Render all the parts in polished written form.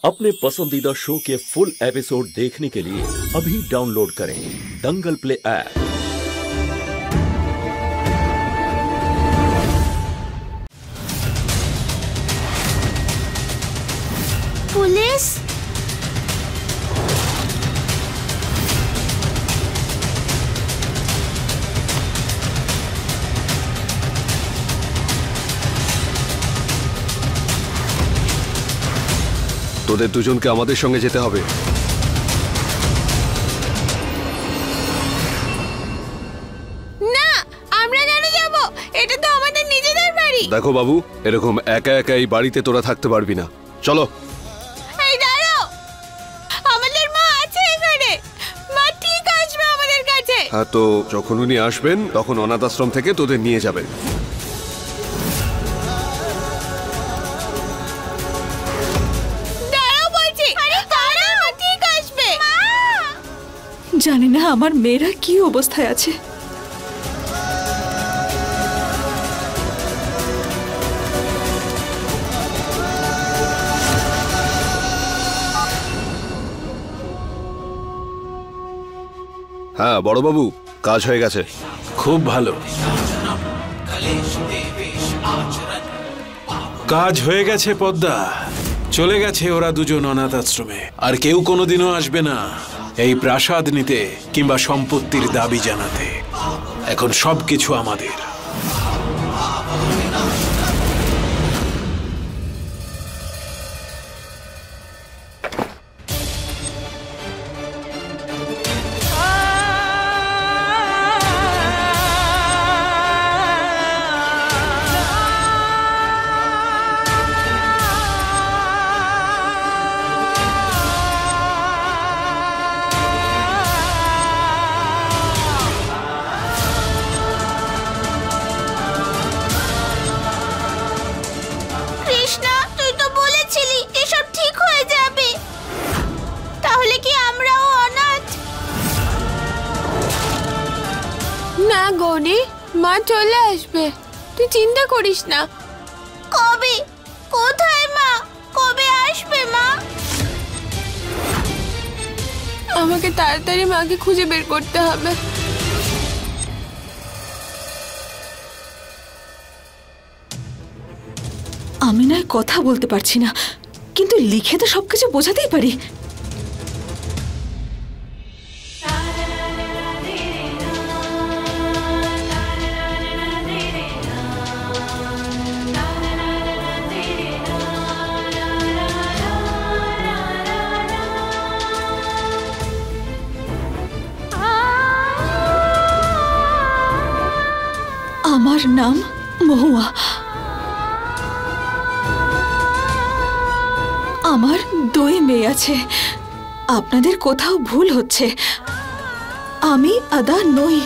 अपने पसंदीदा शो के फुल एपिसोड देखने के लिए अभी डाउनलोड करें दंगल प्ले ऐप। पुलिस তোদের দুজনকে আমাদের সঙ্গে যেতে হবে। না, আমরা কেন যাব? এটা তো আমাদের নিজেদের বাড়ি। দেখো বাবু, এরকম একা একা এই বাড়িতে তোরা থাকতে পারবি না, চলো। এই দাঁড়াও, আমাদের মা আছে এখানে, মা ঠিক আসবে আমাদের কাছে। হ্যাঁ, তো যখন উনি আসবেন তখন অনাথ আশ্রম থেকে তোদের নিয়ে যাবেন। জানি না আমার মেয়েরা কি অবস্থায় আছে। হ্যাঁ বড়বাবু, কাজ হয়ে গেছে। খুব ভালো কাজ হয়ে গেছে পদ্মা। চলে গেছে ওরা দুজন অনাথ আশ্রমে, আর কেউ কোনোদিনও আসবে না এই প্রাসাদ নিতে কিংবা সম্পত্তির দাবি জানাতে। এখন সবকিছু আমাদের। না গৌরী, মা চলে আসবে, তুই চিন্তা করিস না। কবে, কোথায় মা, কবে আসবে মা? আমাকে তাড়াতাড়ি মাকে খুঁজে বের করতে হবে। আমি নয় কথা বলতে পারছি না, কিন্তু লিখে তো সবকিছু বোঝাতেই পারি। আমার নাম মহুয়া। আমার 2 মেয়ে আছে। আপনাদের কোথাও ভুল হচ্ছে, আমি আদা নই।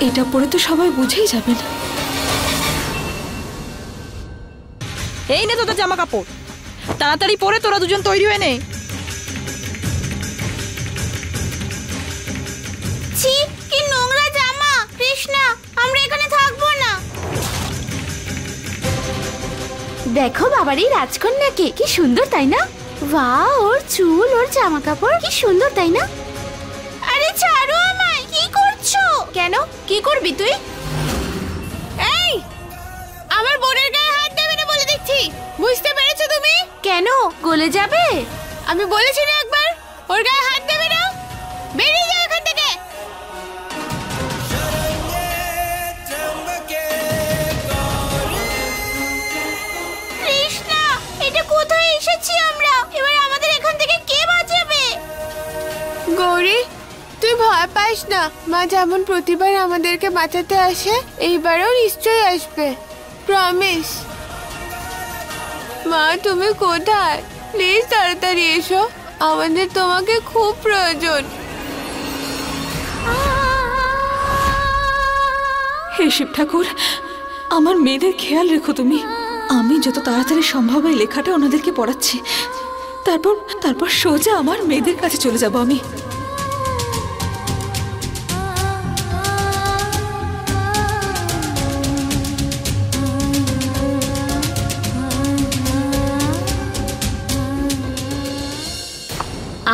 এটা পরে তো সবাই বুঝেই যাবেন। এই নে তোদের জামা কাপড়, তাড়াতাড়ি পরে তোরা দুজন তৈরি হয়ে নে। ছি, কি নোংরা জামা। কৃষ্ণা, আমরা এখানে থাকবো না। দেখো বাবারই রাজকন্যাকে, কি সুন্দর তাই না? বাহ, ওর চুল, ওর জামা কাপড় কি সুন্দর তাই না? আরে ছাড়ো আমায়, কি করছো? কেন, কি করবি তুই? এই, আমার বোনের গায়ে হাত দেবে না বলে দিচ্ছি, বুঝতে পেরেছো তুমি? কেন, গলে যাবে? আমি বলেছি না একবার, ওর গায়ে হাত দেবে না। বেরিয়ে যাও এখান থেকে। কৃষ্ণা, এটা কোথায় এসেছি আমরা? এবার আমাদের এখান থেকে কে বাঁচাবে? গৌরী, তুই ভয় পাস না, মা যেমন প্রতিবার আমাদেরকে বাঁচাতে আসে, এইবারও নিশ্চয়ই আসবে, প্রমিস। মা তুমি কোথায়? প্লিজ তাড়াতাড়ি এসো, আমাদের তোমাকে খুব প্রয়োজন। হে শিব ঠাকুর, আমার মেয়েদের খেয়াল রেখো তুমি। আমি যত তাড়াতাড়ি সম্ভব এই লেখাটা ওনাদেরকে পড়াচ্ছি, তারপর তারপর সোজা আমার মেয়েদের কাছে চলে যাব আমি।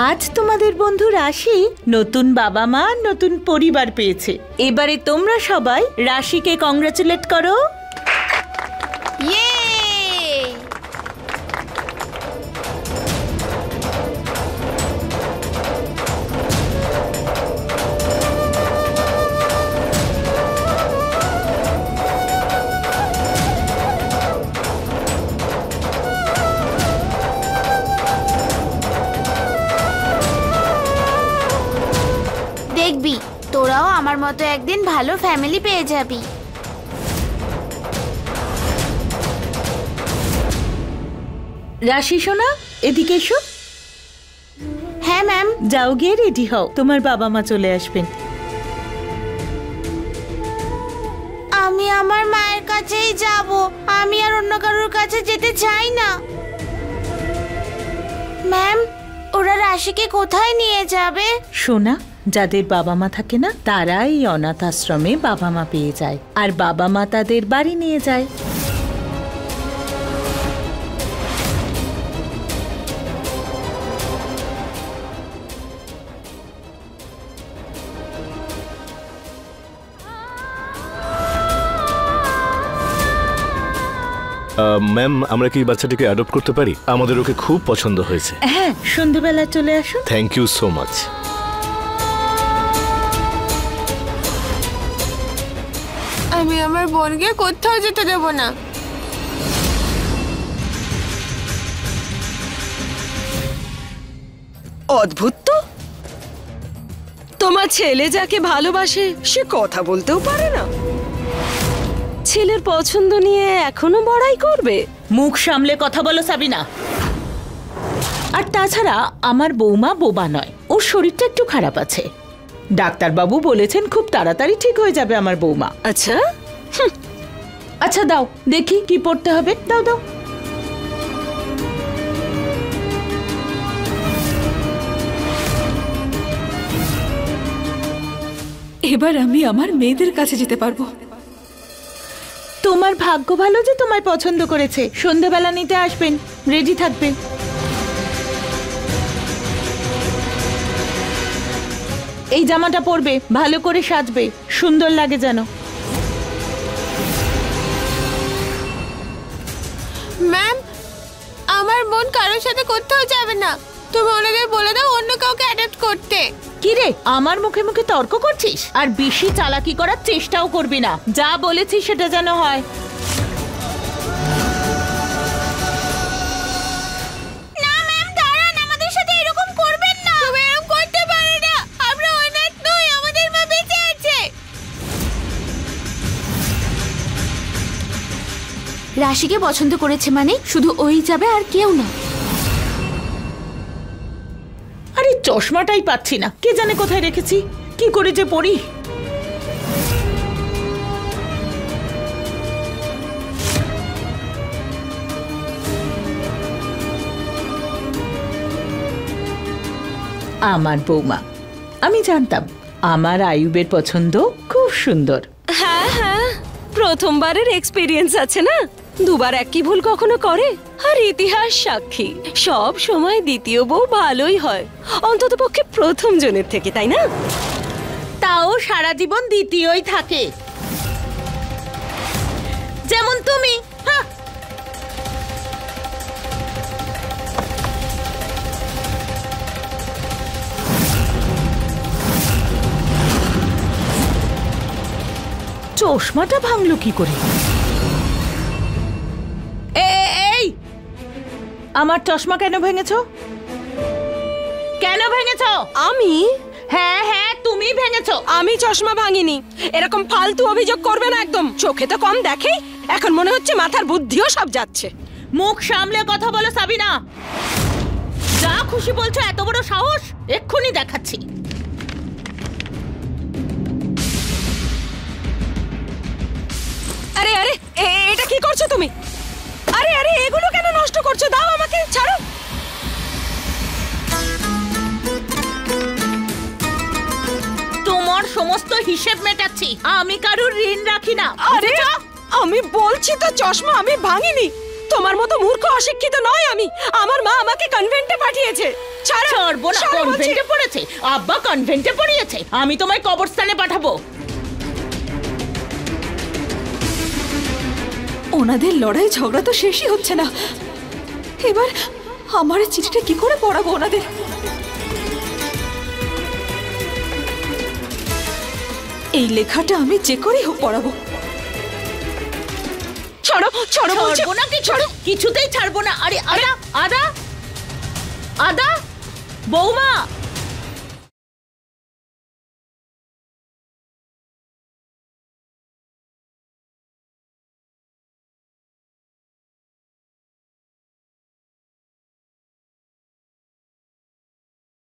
আজ তোমাদের বন্ধু রাশি নতুন বাবা মা নতুন পরিবার পেয়েছে। এবারে তোমরা সবাই রাশিকে কংগ্রাচুলেট করো। ইয়ে! দেখবি তোরাও আমার মতো একদিন ভালো ফ্যামিলি পেয়ে যাবি। রাশি সোনা, এদিকে এসো। হ্যাঁ ম্যাম। যাও গিয়ে রেডি হও, তোমার বাবা মা চলে আসবেন। আমি আমার মায়ের কাছেই যাব, আমি আর অন্য কারোর কাছে যেতে চাই না। ম্যাম, ওরা রাশিকে কোথায় নিয়ে যাবে? সোনা, যাদের বাবা মা থাকে না তারা এই অনাথ আশ্রমে বাবা মা পেয়ে যায়, আর বাবা মা তাদের বাড়ি নিয়ে যায়। ম্যাম, আমরা কি বাচ্চাটিকে অ্যাডপ্ট করতে পারি? আমাদের ওকে খুব পছন্দ হয়েছে। হ্যাঁ, সন্ধ্যেবেলা চলে আসুন। Thank you so much. আমি আমার বোনকে কোথাও যেতে দেব না। অদ্ভুত তো, তোমার ছেলে যাকে ভালোবাসে সে কথা বলতেও পারে না। ছেলের পছন্দ নিয়ে এখনো বড়াই করবে? মুখ সামলে কথা বলো সাবিনা। আর তাছাড়া আমার বৌমা বোবা নয়, ওর শরীরটা একটু খারাপ আছে। ডাক্তারবাবু বলেছেন খুব তাড়াতাড়ি ঠিক হয়ে যাবে আমার বৌমা। আচ্ছা, আচ্ছা দাও দেখি কি পড়তে হবে, দাও দাও। এবার আমি আমার মেয়েদের কাছে যেতে পারবো। তোমার ভাগ্য ভালো যে তোমায় পছন্দ করেছে। সন্ধ্যাবেলা নিতে আসবেন, রেডি থাকবেন। এই জামাটা পরবে, ভালো করে সাজবে, সুন্দর লাগে যেন। ম্যাম, আমার বোন কারোর সাথে কোথাও যাবে না। তুমি ওনাদের বলে দাও অন্য কাউকে অ্যাডপ্ট করতে। কি রে, আমার মুখে মুখে তর্ক করছিস? আর বেশি চালাকি করার চেষ্টাও করবি না। যা বলেছি সেটা যেন হয়। না ম্যাম, দাঁড়ান, আমাদের সাথে এরকম করবেন না। তুমি এরকম করতে পারো না, আমরা অনাথ নই, আমাদের মা বেঁচে আছে। রাশিকে পছন্দ করেছে মানে শুধু ওই যাবে আর কেউ না। আরে চশমাটাই পাচ্ছি না, কে জানে কোথায় রেখেছি, কি করে যে পড়ি। আমার বৌমা, আমি জানতাম আমার আয়ুবের পছন্দ খুব সুন্দর। হ্যাঁ হ্যাঁ, প্রথমবারের এক্সপিরিয়েন্স আছে না, দুবার একই ভুল কখনো করে? আর ইতিহাস সাক্ষী, সব সময় দ্বিতীয় বউ ভালোই হয়, অন্তত পক্ষে প্রথম জনের থেকে, তাই না? তাও সারা জীবন দ্বিতীয়ই থাকে, যেমন তুমি। চশমাটা ভাঙলো কি করে? এই, আমার চশমা কেন ভেঙেছো? কেন ভেঙেছো? আমি? হ্যাঁ হ্যাঁ, তুমি ভেঙেছো। আমি চশমা ভাঙিনি। এরকম ফালতু অভিযোগ করবে না একদম। চোখে তো কম দেখে, এখন মনে হচ্ছে মাথার বুদ্ধিও সব যাচ্ছে। মুখ সামলে কথা বলো সাবিনা। যা খুশি বলছো, এত বড় সাহস? এক্ষুনি দেখাচ্ছি। আরে আরে, এটা কি করছো তুমি? আরে আরে, এগুলো কেন নষ্ট করছো? দাও আমাকে, ছাড়ো। তো হিসেব মেটাচ্ছি, আমি কারুর ঋণ রাখি না। আরে আমি বলছি তো চশমা আমি ভাঙিনি। তোমার মতো মূর্খ অশিক্ষিত নয় আমি। আমার মা আমাকে কনভেন্টে পাঠিয়েছে। ছাড়বো না। কনভেন্টে পড়েছে? আব্বা কনভেন্টে পড়িয়েছে? আমি তোমায় কবরস্থানে পাঠাবো। ওনাদের লড়াই ঝগড়া তো শেষই হচ্ছে না। এবার আমার এই চিঠিটা কি করে পড়াবো ওনাদের? এই লেখাটা আমি যে করেই হোক পড়াবো। ছাড়ো ছাড়ো বলছি। ছাড়বো না, কিছুতেই ছাড়বো না। আরে আদা, আদা, আদা, বৌমা।